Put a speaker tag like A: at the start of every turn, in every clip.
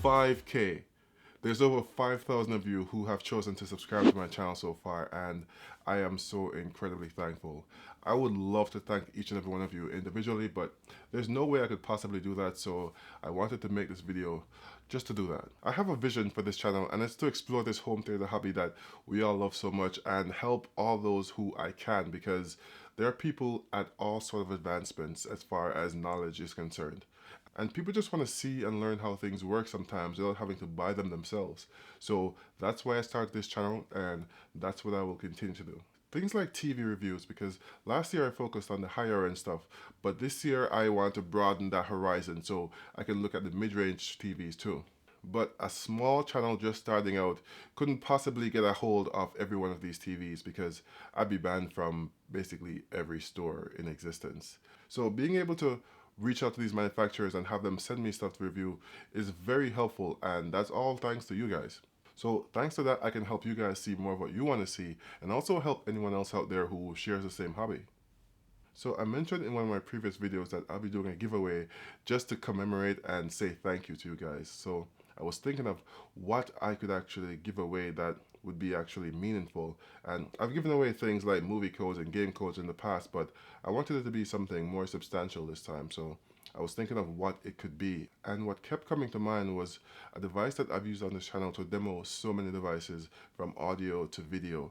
A: 5K. There's over 5,000 of you who have chosen to subscribe to my channel so far, and I am so incredibly thankful. I would love to thank each and every one of you individually, but there's no way I could possibly do that, so I wanted to make this video just to do that. I have a vision for this channel, and it's to explore this home theater hobby that we all love so much and help all those who I can, because there are people at all sort of advancements as far as knowledge is concerned. And people just want to see and learn how things work sometimes without having to buy them themselves. So that's why I started this channel, and that's what I will continue to do. Things like TV reviews, because last year I focused on the higher end stuff, but this year I want to broaden that horizon so I can look at the mid-range TVs too. But a small channel just starting out couldn't possibly get a hold of every one of these TVs because I'd be banned from basically every store in existence. So being able to reach out to these manufacturers and have them send me stuff to review is very helpful, and that's all thanks to you guys. So thanks to that, I can help you guys see more of what you want to see and also help anyone else out there who shares the same hobby. So I mentioned in one of my previous videos that I'll be doing a giveaway just to commemorate and say thank you to you guys. So I was thinking of what I could actually give away that would be actually meaningful, and I've given away things like movie codes and game codes in the past, but I wanted it to be something more substantial this time. So I was thinking of what it could be, and what kept coming to mind was a device that I've used on this channel to demo so many devices from audio to video,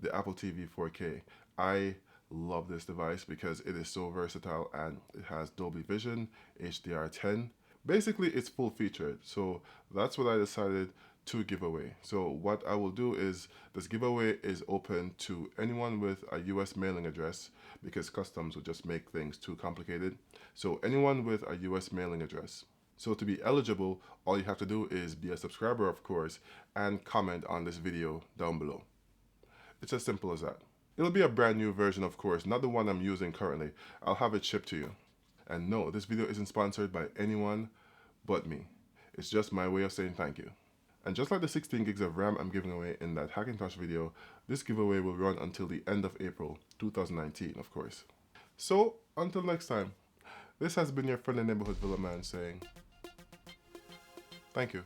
A: the Apple TV 4K. I love this device because it is so versatile and it has Dolby Vision, HDR 10. Basically, it's full featured, so that's what I decided to give away. So what I will do is, this giveaway is open to anyone with a US mailing address, because customs would just make things too complicated. So anyone with a US mailing address. So to be eligible, all you have to do is be a subscriber, of course, and comment on this video down below. It's as simple as that. It'll be a brand new version, of course, not the one I'm using currently. I'll have it shipped to you. And no, this video isn't sponsored by anyone but me. It's just my way of saying thank you. And just like the 16 gigs of RAM I'm giving away in that Hackintosh video, this giveaway will run until the end of April 2019, of course. So, until next time, this has been your friendly neighborhood Villaman saying thank you.